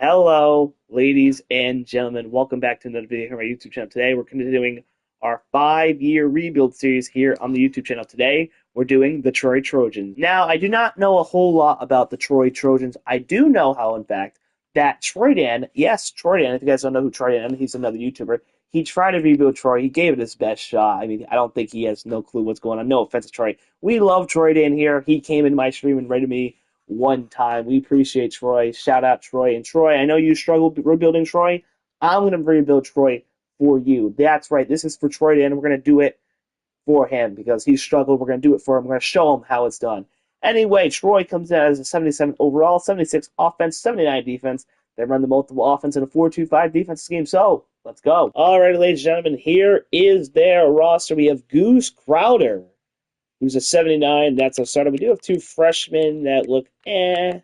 Hello, ladies and gentlemen. Welcome back to another video here on my YouTube channel. Today, we're continuing our 5-year rebuild series here on the YouTube channel. Today, we're doing the Troy Trojans. Now, I do not know a whole lot about the Troy Trojans. I do know how, in fact, that Troydan, yes, Troydan, if you guys don't know who Troydan is, he's another YouTuber. He tried to rebuild Troy. He gave it his best shot. I mean, I don't think he has no clue what's going on. No offense to Troy. We love Troydan here. He came in my stream and rated me one time. We appreciate Troy. Shout out Troy. And Troy, I know you struggled rebuilding Troy. I'm going to rebuild Troy for you. That's right. This is for Troy, and we're going to do it for him because he struggled. We're going to do it for him. We're going to show him how it's done. Anyway, Troy comes in as a 77 overall, 76 offense, 79 defense. They run the multiple offense in a 4-2-5 defense scheme. So let's go. All right, ladies and gentlemen, here is their roster. We have Goose Crowder, who's a 79. That's a starter. We do have two freshmen that look For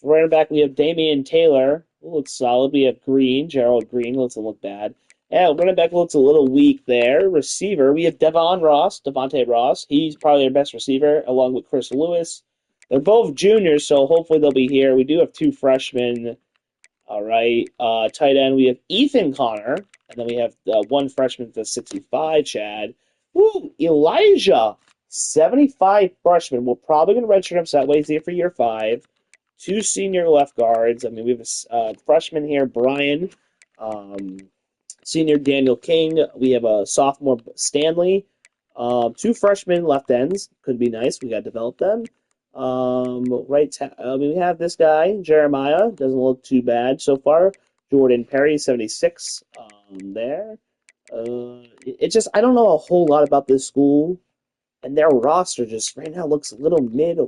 running back, we have Damian Taylor, who looks solid. We have Green, Gerald Green, doesn't look bad. Yeah, running back looks a little weak there. Receiver, we have Devontae Ross. He's probably our best receiver, along with Chris Lewis. They're both juniors, so hopefully they'll be here. We do have two freshmen. All right. Tight end, we have Ethan Connor, and then we have one freshman to 65, Chad. Ooh, Elijah, 75 freshman. We're probably going to redshirt him, so that way he's here for year 5. Two senior left guards. I mean, we have a freshman here, Brian. Senior Daniel King. We have a sophomore, Stanley. Two freshmen left ends. Could be nice. We got to develop them. We have this guy, Jeremiah. Doesn't look too bad so far. Jordan Perry, 76. There. I don't know a whole lot about this school, and their roster just right now looks a little mid.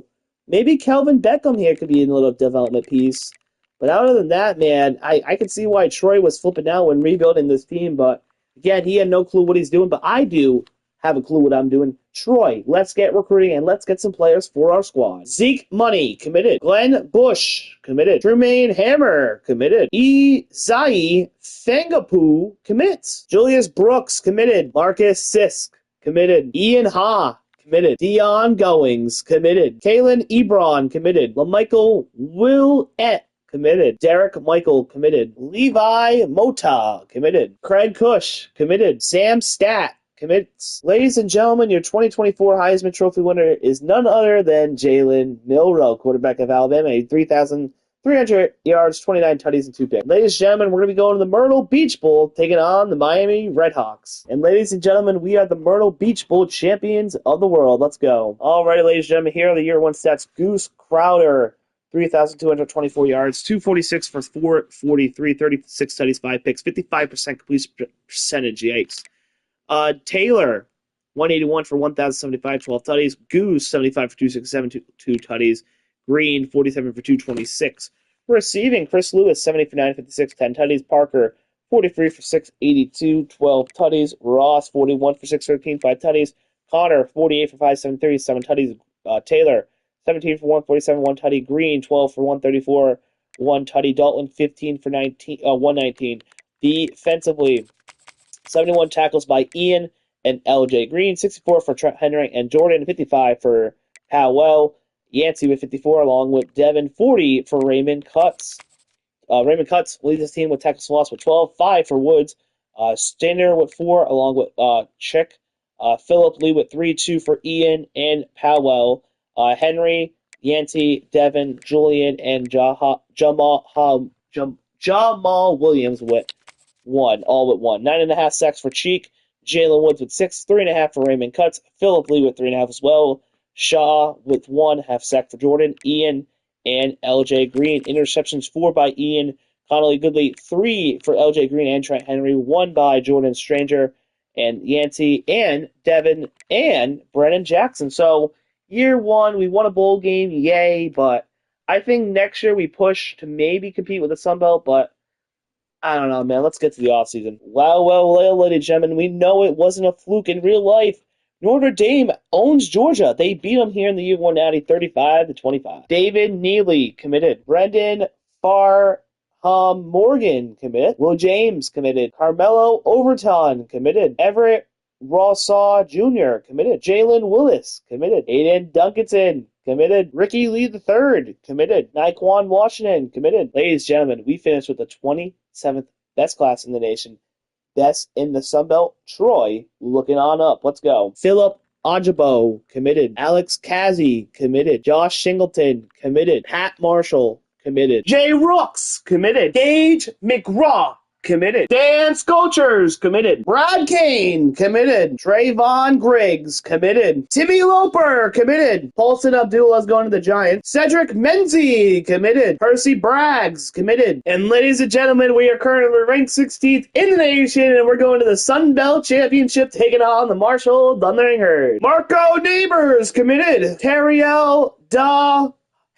Maybe Kelvin Beckham here could be a little development piece. But other than that, man, I can see why Troy was flipping out when rebuilding this team. But again, he had no clue what he's doing. But I do have a clue what I'm doing. Troy, let's get recruiting and let's get some players for our squad. Zeke Money, committed. Glenn Bush, committed. Trumaine Hammer, committed. Izai Fangapu, commits. Julius Brooks, committed. Marcus Sisk, committed. Ian Ha, committed. Dion Goings, committed. Kalen Ebron, committed. LaMichael Willett, committed. Derek Michael, committed. Levi Mota, committed. Craig Cush, committed. Sam Stat, commits. Ladies and gentlemen, your 2024 Heisman Trophy winner is none other than Jalen Milroe, quarterback of Alabama, 3,300 yards, 29 tutties, and 2 picks. Ladies and gentlemen, we're going to be going to the Myrtle Beach Bowl, taking on the Miami Redhawks. And ladies and gentlemen, we are the Myrtle Beach Bowl champions of the world. Let's go. Alrighty, ladies and gentlemen, here are the year 1 stats. Goose Crowder, 3,224 yards, 246 for 443, 36 tutties, 5 picks, 55% complete percentage. Yikes. Taylor, 181 for 1,075, 12 tutties. Goose, 75 for 267, 2 tutties. Green, 47 for 226. Receiving, Chris Lewis, 70 for 956, 10 tutties. Parker, 43 for 682, 12 tutties. Ross, 41 for 613, 5 tutties. Connor, 48 for 573, 7 tutties. Taylor, 17 for 147, 1 tutty. Green, 12 for 134, 1 tutty. Dalton, 15 for 119. Defensively, 71 tackles by Ian and LJ Green, 64 for Trent Henry and Jordan, 55 for Powell. Yancey with 54, along with Devin, 40 for Raymond Cutts. Raymond Cutts leads his team with tackles loss with 12, 5 for Woods. Stander with 4, along with Chick. Philip Lee with 3, 2 for Ian and Powell. Henry, Yancey, Devin, Julian, and Jamal Williams with 1, all with 1. 9.5 sacks for Cheek. Jalen Woods with 6, 3.5 for Raymond Cutts. Philip Lee with 3.5 as well. Shaw with 1, half sack for Jordan. Ian and LJ Green. Interceptions 4 by Ian. Connolly Goodley, 3 for LJ Green and Trent Henry. 1 by Jordan Stranger and Yancey and Devin and Brennan Jackson. So year 1, we won a bowl game, yay, but I think next year we push to maybe compete with the Sun Belt, but I don't know, man. Let's get to the offseason. Well, ladies and gentlemen, we know it wasn't a fluke in real life. Notre Dame owns Georgia. They beat them here in the year 1 natty, 35-25. David Neely, committed. Brendan Farr Morgan, commit. Will James, committed. Carmelo Overton, committed. Everett Rawsaw Jr., committed. Jalen Willis, committed. Aiden Duncanson, committed. Ricky Lee III, committed. Naquan Washington, committed. Ladies and gentlemen, we finished with the 27th best class in the nation. Best in the Sun Belt. Troy, looking on up. Let's go. Philip Ajabo, committed. Alex Kazzy, committed. Josh Shingleton, committed. Pat Marshall, committed. Jay Rooks, committed. Gage McGraw, committed. Dan Sculptures, committed. Brad Kane, committed. Trayvon Griggs, committed. Timmy Loper, committed. Paulson Abdullah's going to the Giants. Cedric Menzie, committed. Percy Braggs, committed. And ladies and gentlemen, we are currently ranked 16th in the nation, and we're going to the Sun Belt Championship, taking on the Marshall Thundering Herd. Marco Neighbors, committed. Terriel Da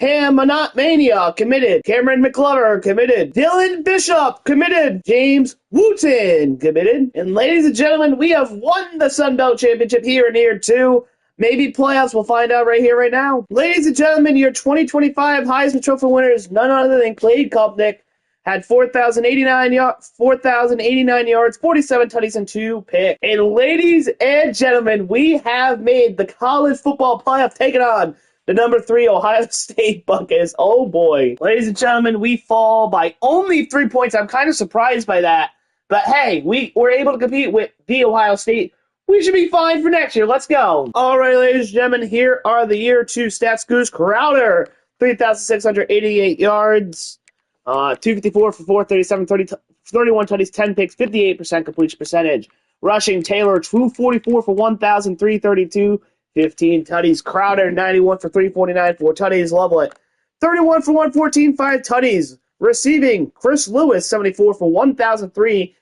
Hamanot Mania, committed. Cameron McClover, committed. Dylan Bishop, committed. James Wooten, committed. And ladies and gentlemen, we have won the Sun Belt Championship here in year 2. Maybe playoffs, we'll find out right here, right now. Ladies and gentlemen, your 2025 Heisman Trophy winners, none other than Clay Kopnick, had 4,089 yards, 47 tutties, and 2 picks. And ladies and gentlemen, we have made the college football playoff, taking on the number 3 Ohio State Buckeyes. Oh boy. Ladies and gentlemen, we fall by only 3 points. I'm kind of surprised by that. But hey, we were able to compete with the Ohio State. We should be fine for next year. Let's go. All right, ladies and gentlemen, here are the year 2 stats. Goose Crowder, 3,688 yards, 254 for 437, 31 tutties, 10 picks, 58% completion percentage. Rushing, Taylor, 244 for 1,332, 15 tutties. Crowder, 91 for 349, 4 tutties. Lovett, 31 for 114, 5 tutties. Receiving, Chris Lewis, 74 for 1,003,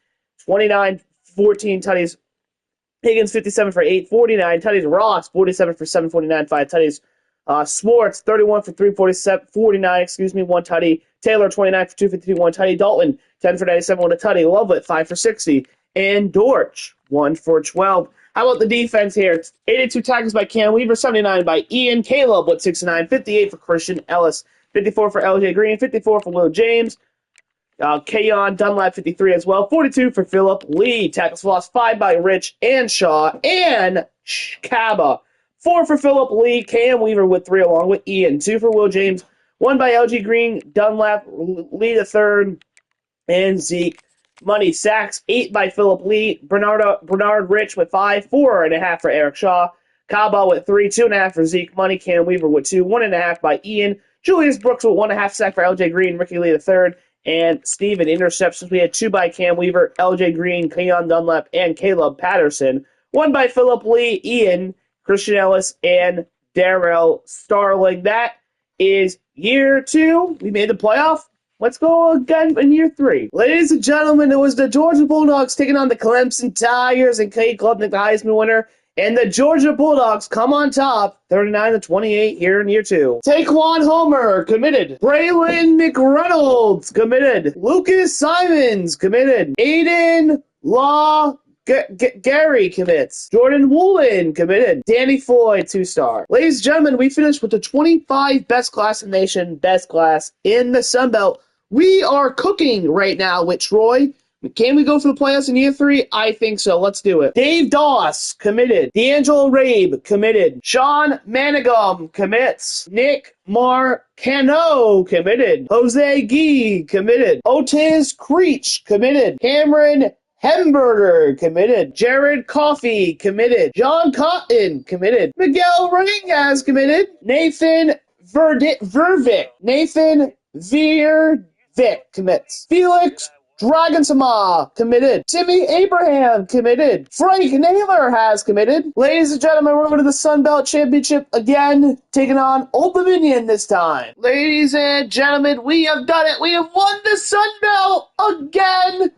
29, 14 tutties. Higgins, 57 for 849 tutties. Ross, 47 for 749, 5 tutties. Swartz, 31 for 347, 49, 1 tutty. Taylor, 29 for 252, 1 tutty. Dalton, 10 for 97, 1 tutty. Lovett, 5 for 60. And Dortch, 1 for 12. How about the defense here? It's 82 tackles by Cam Weaver, 79 by Ian. Caleb with 69, 58 for Christian Ellis, 54 for LJ Green, 54 for Will James. Kayon Dunlap, 53 as well, 42 for Philip Lee. Tackles for loss, 5 by Rich and Shaw and Kaba. 4 for Philip Lee, Cam Weaver with 3 along with Ian. 2 for Will James, 1 by LG Green, Dunlap, Lee the third, and Zeke. Money sacks, 8 by Philip Lee. Bernard Rich with 5, 4.5 for Eric Shaw. Kaba with 3, 2.5 for Zeke Money. Cam Weaver with 2, 1.5 by Ian. Julius Brooks with 1.5 sack for LJ Green, Ricky Lee III, and Steven. Interceptions, we had 2 by Cam Weaver, LJ Green, Kayon Dunlap, and Caleb Patterson. 1 by Philip Lee, Ian, Christian Ellis, and Darrell Starling. That is year 2. We made the playoff. Let's go again in year 3. Ladies and gentlemen, it was the Georgia Bulldogs taking on the Clemson Tigers, and Clay Klubnik, the Heisman winner. And the Georgia Bulldogs come on top, 39-28 here in year 2. Taquan Homer, committed. Braylon McReynolds, committed. Lucas Simons, committed. Aiden Law Gary commits. Jordan Woolen committed. Danny Floyd, 2-star. Ladies and gentlemen, we finished with the 25 best class in the nation, best class in the Sun Belt. We are cooking right now with Troy. Can we go for the playoffs in year 3? I think so. Let's do it. Dave Doss, committed. D'Angelo Rabe, committed. Sean Manigum, commits. Nick Marcano, committed. Jose Gee, committed. Otis Creech, committed. Cameron Hemberger, committed. Jared Coffey, committed. John Cotton, committed. Miguel Ring has committed. Nathan Vervick. Nathan Vervick commits. Felix Dragonsama, committed. Timmy Abraham, committed. Frank Naylor has committed. Ladies and gentlemen, we're going to the Sun Belt Championship again, taking on Old Dominion this time. Ladies and gentlemen, we have done it. We have won the Sun Belt again.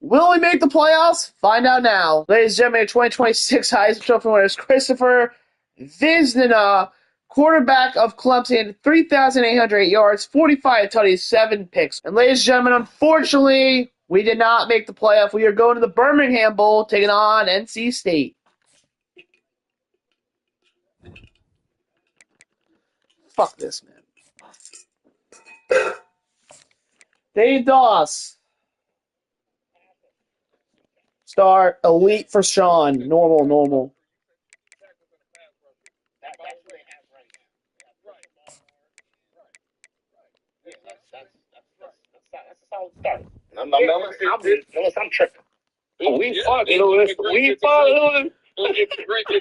Will we make the playoffs? Find out now. Ladies and gentlemen, 2026 Heisman Trophy winners Christopher Visnina, quarterback of Clemson, 3,808 yards, 45 tutties, 7 picks. And ladies and gentlemen, unfortunately, we did not make the playoff. We are going to the Birmingham Bowl, taking on NC State. Fuck this, man. Dave Doss. Star, elite for Sean. Normal. That's who they have right now. Yeah, that's a solid start. Unless I'm tripping. It's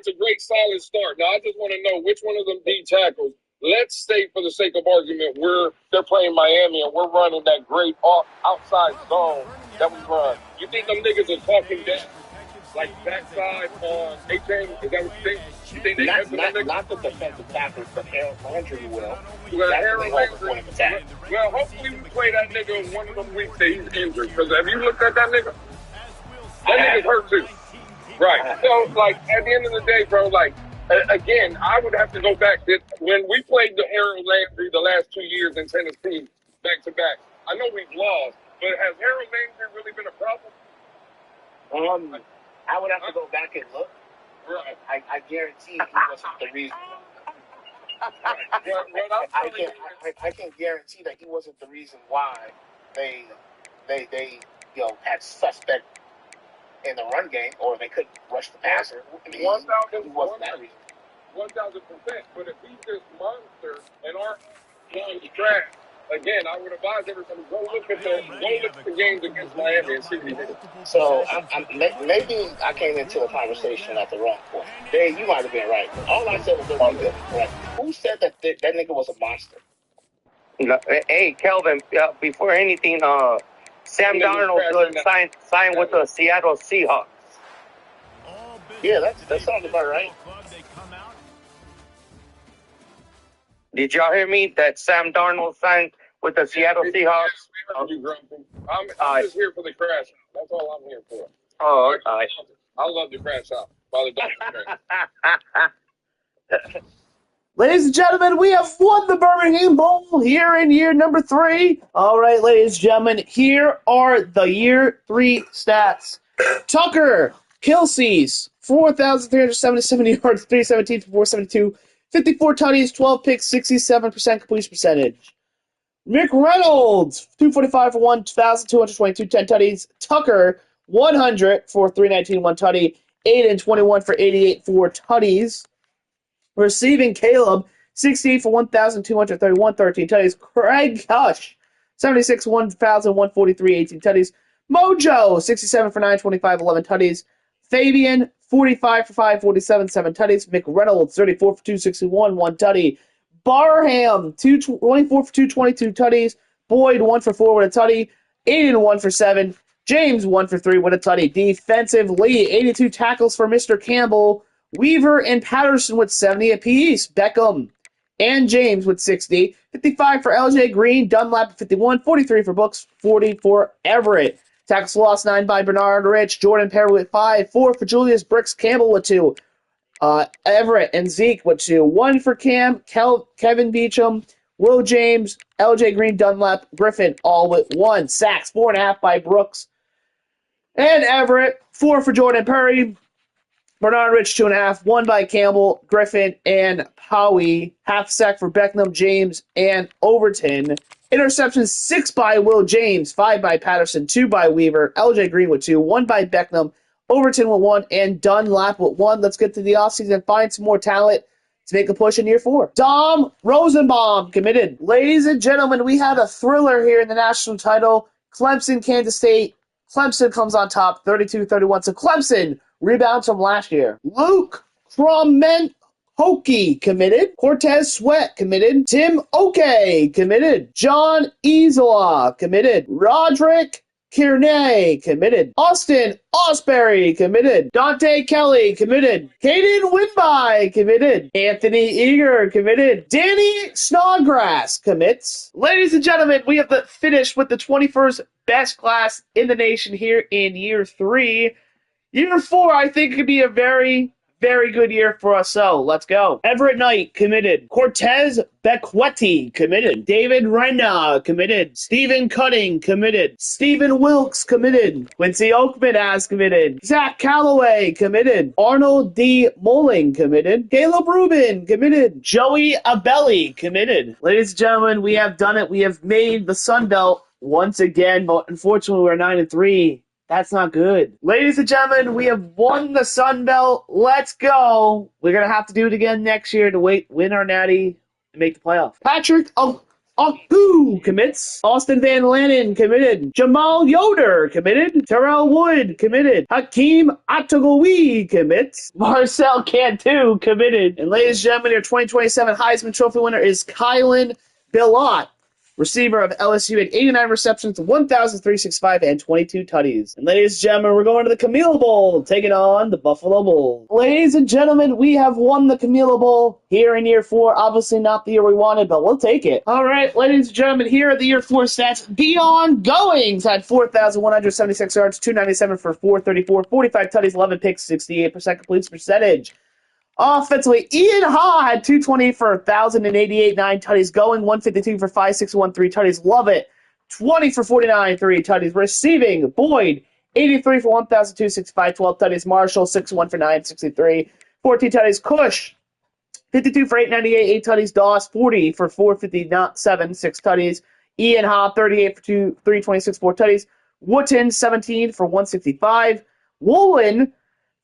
a great solid start. Now I just want to know which one of them D tackles. Let's say, for the sake of argument, they're playing Miami and we're running that great outside zone that we run. You think them niggas are talking that like backside on A-Chain? Is that what you think? You think they not the defensive tackles, but Harold Landry will. Harold Landry. Well, hopefully we play that nigga one of them weeks that he's injured. Because have you looked at that nigga? That nigga's hurt too. Right. So, like, at the end of the day, bro, like, again, I would have to go back. When we played the Harold Landry the last 2 years in Tennessee, back-to-back, I know we've lost, but has Harold Landry really been a problem? I would have to go back and look. Right. I guarantee he wasn't the reason. I can guarantee that he wasn't the reason why they had suspect in the run game, or they couldn't rush the passer. 1,000%. But if he's this monster and our line is trash, again, I would advise everybody go look at the games against Miami and see what he did. So maybe I came into a conversation at the wrong point. Dave, you might have been right. All I said was they're good. Right? Who said that nigga was a monster? Hey, Kelvin, before anything, Sam Darnold signed with the Seattle Seahawks. Yeah, that sounds about right. Did y'all hear me? That Sam Darnold signed with the Seattle Seahawks? I'm just here for the crash out. That's all I'm here for. Oh, okay. I love the crash out by the Dolphins. Ladies and gentlemen, we have won the Birmingham Bowl here in year number 3. All right, ladies and gentlemen, here are the year 3 stats. Tucker, Kelce's, 4,377 yards, 317 for 472, 54 tutties, 12 picks, 67% completion percentage. Mick Reynolds, 245 for 1,222, 10 tutties. Tucker, 100 for 319, 1 tutty. Aiden, 21 for 88, 4 tutties. Receiving Caleb, 68 for 1,231, 13 tutties. Craig Hush, 76 for 1,143, 18 tutties. Mojo, 67 for 925, 11 tutties. Fabian, 45 for 547, 7 tutties. McReynolds, 34 for 261, 1 tutty. Barham, 24 for 222 tutties. Boyd, 1 for 4 with a tutty. Aiden, 1 for 7. James, 1 for 3 with a tutty. Defensively, 82 tackles for Mr. Campbell. Weaver and Patterson with 70 apiece. Beckham and James with 60. 55 for LJ Green. Dunlap 51. 43 for Brooks. 40 for Everett. Tackles lost 9 by Bernard Rich. Jordan Perry with 5. 4 for Julius Brooks. Campbell with 2. Everett and Zeke with 2. 1 for Cam. Kevin Beecham. Will James. LJ Green. Dunlap. Griffin all with 1. Sacks 4.5 by Brooks and Everett. 4 for Jordan Perry. Bernard Rich, 2.5. 1 by Campbell, Griffin, and Howie. Half sack for Beckham, James, and Overton. Interceptions, 6 by Will James, 5 by Patterson, 2 by Weaver, LJ Green with 2, 1 by Beckham, Overton with 1, and Dunlap with 1. Let's get to the offseason and find some more talent to make a push in year 4. Dom Rosenbaum committed. Ladies and gentlemen, we had a thriller here in the national title. Clemson, Kansas State. Clemson comes on top, 32-31. So Clemson rebounds from last year. Luke Hockey committed. Cortez Sweat committed. Tim Oke committed. John Isola committed. Roderick Kearney committed. Austin Osbury committed. Dante Kelly committed. Caden Winby committed. Anthony Eager committed. Danny Snodgrass commits. Ladies and gentlemen, we have finished with the 21st best class in the nation here in year 3. Year 4, I think, could be a very, very good year for us. So let's go. Everett Knight committed. Cortez Becquetti committed. David Rena committed. Stephen Cutting committed. Stephen Wilkes committed. Quincy Oakman has committed. Zach Calloway committed. Arnold D. Moling committed. Caleb Rubin committed. Joey Abelli committed. Ladies and gentlemen, we have done it. We have made the Sun Belt once again, but unfortunately we're 9-3. That's not good. Ladies and gentlemen, we have won the Sun Belt. Let's go. We're going to have to do it again next year to win our natty and make the playoffs. Patrick Aku commits. Austin Van Lanen committed. Jamal Yoder committed. Terrell Wood committed. Hakeem Atogowi commits. Marcel Cantu committed. And ladies and gentlemen, your 2027 Heisman Trophy winner is Kylan Billot, receiver of LSU, had 89 receptions, 1,365, and 22 tutties. And ladies and gentlemen, we're going to the Camille Bowl, taking on the Buffalo Bulls. Ladies and gentlemen, we have won the Camille Bowl here in year 4. Obviously not the year we wanted, but we'll take it. All right, ladies and gentlemen, here are the year 4 stats. Deion Goings had 4,176 yards, 297 for 434, 45 tutties, 11 picks, 68% completion percentage. Offensively, Ian Ha had 220 for 1,088, 9 tutties. Going 152 for 561, 3 tutties. Love it. 20 for 49, 3 tutties. Receiving, Boyd 83 for 1,265, 12 tutties. Marshall 61 for 963, 14 tutties. Cush 52 for 898, 8 tutties. Doss 40 for 457, 6 tutties. Ian Ha 38 for 326, 4 tutties. Wooten 17 for 165. Woolen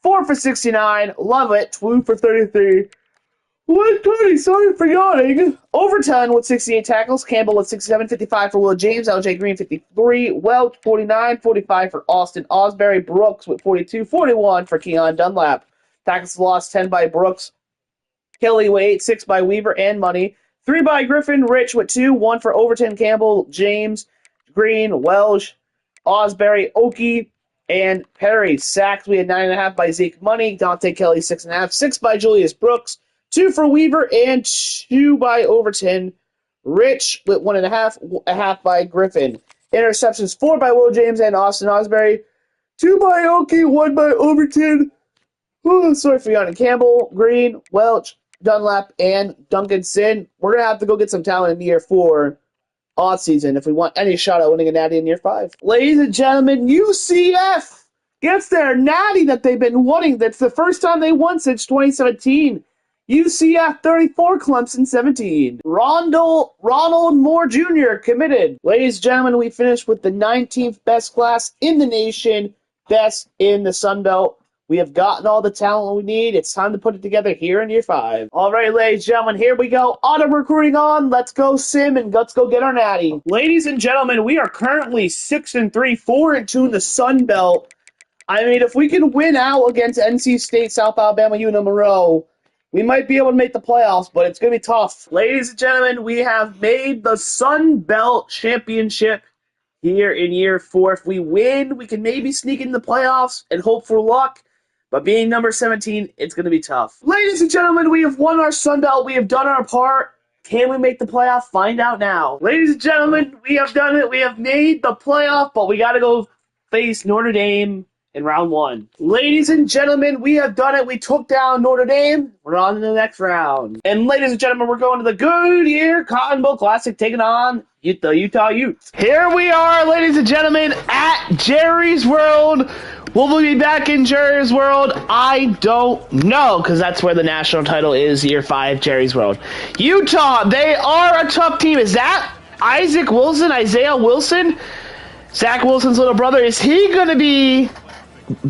4 for 69. Love it. 2 for 33. 130. Sorry for yawning. Overton with 68 tackles. Campbell with 67. 55 for Will James. LJ Green 53. Welch 49. 45 for Austin Osbury. Brooks with 42. 41 for Keon Dunlap. Tackles lost 10 by Brooks. Kelly with 8. 6 by Weaver and Money. 3 by Griffin. Rich with 2. 1 for Overton. Campbell, James, Green, Welsh, Osbury, Okie, and Perry. Sacks, we had 9.5 by Zeke Money. Dante Kelly, 6.5. 6 by Julius Brooks. 2 for Weaver and 2 by Overton. Rich with 1.5. A half by Griffin. Interceptions, 4 by Will James and Austin Osbury. 2 by Okie, 1 by Overton. Oh, sorry for yawning. Campbell, Green, Welch, Dunlap, and Duncanson. We're going to have to go get some talent in year 4. Odd season if we want any shot at winning a natty in year 5. Ladies and gentlemen, UCF gets their natty that they've been wanting. That's the first time they won since 2017. UCF 34, Clemson 17. Ronald Moore Jr. committed. Ladies and gentlemen, we finished with the 19th best class in the nation, best in the Sun Belt. We have gotten all the talent we need. It's time to put it together here in year 5. All right, ladies and gentlemen, here we go. Auto recruiting on. Let's go sim and let's go get our natty. Ladies and gentlemen, we are currently 6-3, 4-2 in the Sun Belt. I mean, if we can win out against NC State, South Alabama, UNO Monroe, we might be able to make the playoffs, but it's going to be tough. Ladies and gentlemen, we have made the Sun Belt Championship here in year 4. If we win, we can maybe sneak in the playoffs and hope for luck. But being number 17, it's going to be tough. Ladies and gentlemen, we have won our Sun Belt. We have done our part. Can we make the playoff? Find out now. Ladies and gentlemen, we have done it. We have made the playoff, but we got to go face Notre Dame in round 1. Ladies and gentlemen, we have done it. We took down Notre Dame. We're on to the next round. And ladies and gentlemen, we're going to the Goodyear Cotton Bowl Classic, taking on the Utah Utes. Here we are, ladies and gentlemen, at Jerry's World. Will we be back in Jerry's World? I don't know, because that's where the national title is, year 5, Jerry's World. Utah, they are a tough team. Is that Isaac Wilson, Isaiah Wilson? Zach Wilson's little brother. Is he going to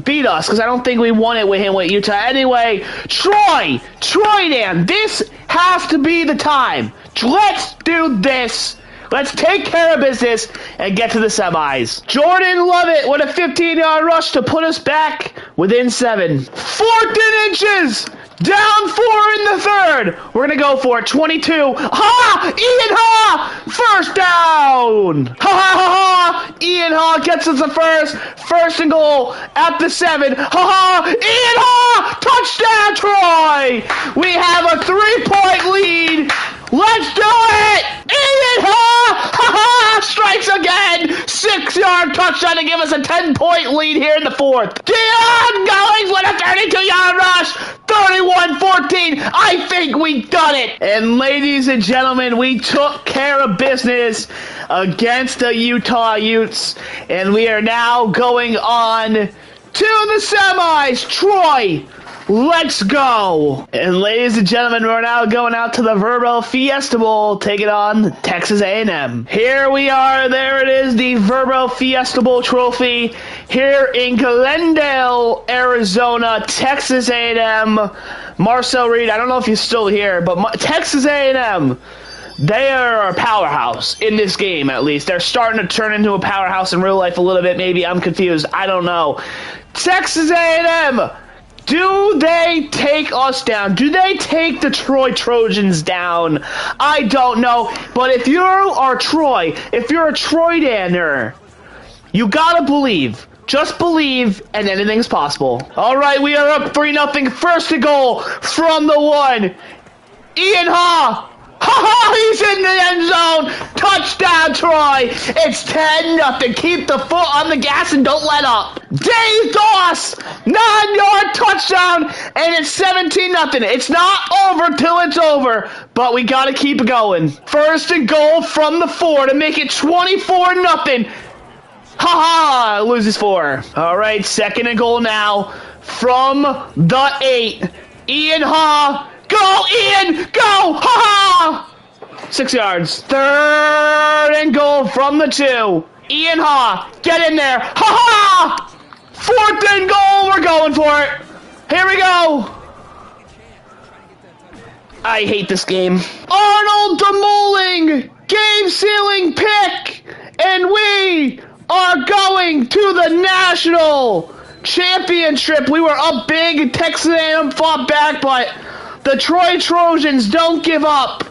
beat us? Because I don't think we won it with him with Utah. Anyway, Troy Dan, this has to be the time. Let's do this. Let's take care of business and get to the semis. Jordan Lovett with a 15-yard rush to put us back within 7. 4th and inches! Down 4 in the 3rd. We're going to go for it. 22. Ha! Ian Ha! First down! Ha ha ha ha! Ian Ha gets us the first. 1st and goal at the 7. Ha ha! Ian Ha! Touchdown, Troy! We have a 3-point lead. Let's do it! Ian Ha! Ha ha! Strikes again! 6-yard touchdown to give us a 10-point lead here in the 4th. Deion Goings with a 32-yard rush! 31-14. I think we done it. And ladies and gentlemen, we took care of business against the Utah Utes. And we are now going on to the semis. Troy, Let's go! And ladies and gentlemen, we're now going out to the Verbo Fiesta Bowl, taking on Texas A&M. Here we are. There it is, the Verbo Fiesta Bowl trophy here in Glendale, Arizona. Texas A&M. Marcel Reed, I don't know if he's still here, but Texas A&M, they are a powerhouse in this game, at least. They're starting to turn into a powerhouse in real life a little bit, maybe. I'm confused. I don't know. Texas A&M! Do they take us down? Do they take the Troy Trojans down? I don't know. But if you are Troy, if you're a Troy-daner, you gotta believe. Just believe, and anything's possible. All right, we are up 3-0. First and goal from the 1. Ian Ha! Ha-ha! He's in the end zone! Touchdown, Troy! It's 10-0. Keep the foot on the gas and don't let up. Dave Doss! 9-yard touchdown! And it's 17-0. It's not over till it's over, but we gotta keep going. First and goal from the 4 to make it 24-0. Ha-ha! Loses 4. All right, second and goal now from the 8. Ian Ha! Go, Ian! Go! Ha-ha! 6 yards. Third and goal from the 2. Ian Ha! Get in there! Ha-ha! Fourth and goal! We're going for it! Here we go! I hate this game. Arnold Demoling! Game-sealing pick! And we are going to the national championship. We were up big. Texas A&M fought back, but the Troy Trojans don't give up.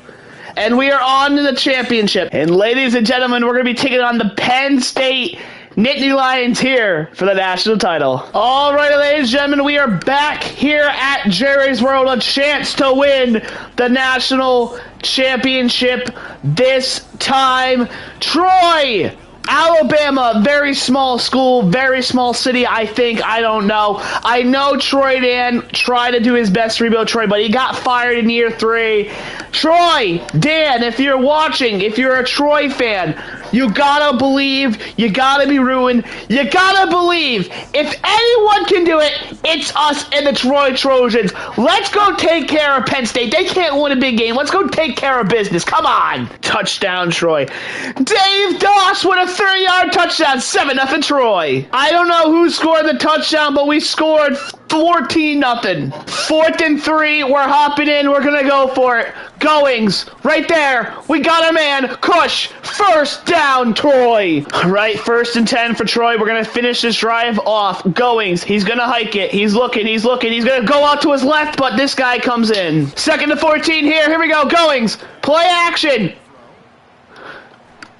And we are on to the championship. And ladies and gentlemen, we're going to be taking on the Penn State Nittany Lions here for the national title. All right, ladies and gentlemen, we are back here at Jerry's World. A chance to win the national championship this time. Troy, Alabama, very small school, very small city, I think. I don't know. I know Troy Dan tried to do his best to rebuild Troy, but he got fired in year 3. Troy, Dan, if you're watching, if you're a Troy fan, you gotta believe, you gotta be ruined, you gotta believe. If anyone can do it, it's us and the Troy Trojans. Let's go take care of Penn State. They can't win a big game. Let's go take care of business. Come on. Touchdown, Troy. Dave Doss with a 30-yard touchdown. 7-0 Troy. I don't know who scored the touchdown, but we scored 14-0. 4th and 3. We're hopping in. We're going to go for it. Goings. Right there. We got our man. Cush. First down, Troy. Right, 1st and 10 for Troy. We're going to finish this drive off. Goings. He's going to hike it. He's looking. He's looking. He's going to go out to his left, but this guy comes in. 2nd and 14 here. Here we go. Goings. Play action.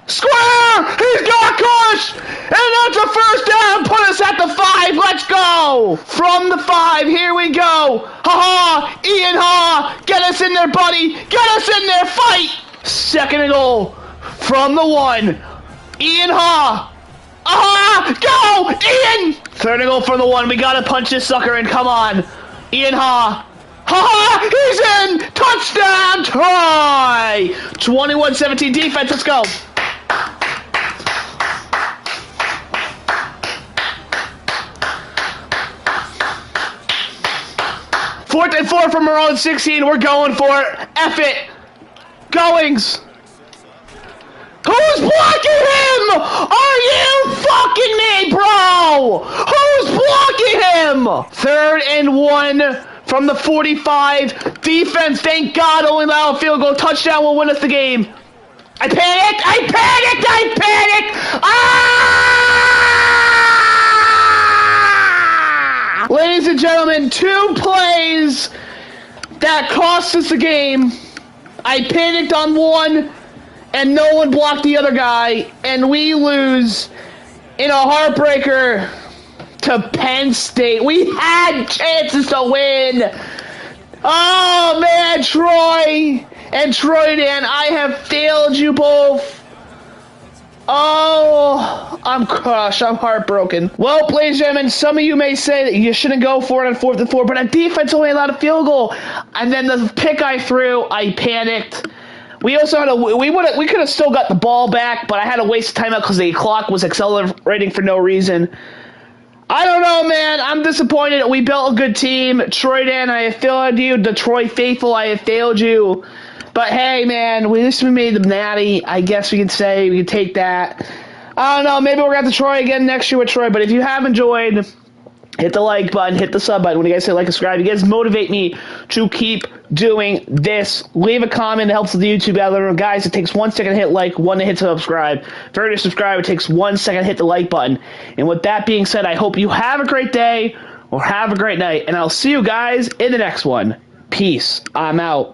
Square! He's got Kush! And that's a first down! Put us at the 5! Let's go! From the 5, here we go! Ha-ha! Ian Ha! Get us in there, buddy! Get us in there! Fight! 2nd and goal from the 1. Ian Ha! Aha! Go! Ian! 3rd and goal from the 1. We gotta punch this sucker in. Come on. Ian Ha! Ha-ha! He's in! Touchdown! Troy! 21-17 defense. Let's go. 4th and 4 from our own 16. We're going for it. F it. Goings. Who's blocking him? Are you fucking me, bro? Who's blocking him? 3rd and 1 from the 45. Defense, thank God, only allow a field goal. Touchdown will win us the game. I panicked. I panicked. I panicked. Ah! Ladies and gentlemen, 2 plays that cost us the game. I panicked on one, and no one blocked the other guy, and we lose in a heartbreaker to Penn State. We had chances to win. Oh, man, Troy and Troy Dan, I have failed you both. Oh, I'm crushed. I'm heartbroken. Well, ladies and gentlemen, some of you may say that you shouldn't go for it on 4th and 4, but our defense only allowed a field goal. And then the pick I threw, I panicked. We also had we could have still got the ball back, but I had to waste timeout because the clock was accelerating for no reason. I don't know, man. I'm disappointed. We built a good team. Troy Dan, I have failed you. Detroit faithful, I have failed you. But hey, man, at least we made the natty. I guess we could say we could take that. I don't know. Maybe we're going to Troy again next year with Troy. But if you have enjoyed, hit the like button, hit the sub button. When you guys say like and subscribe, you guys motivate me to keep doing this. Leave a comment. It helps with the YouTube algorithm. Guys, it takes 1 second to hit like, 1 to hit subscribe. For you to subscribe, it takes 1 second to hit the like button. And with that being said, I hope you have a great day or have a great night. And I'll see you guys in the next one. Peace. I'm out.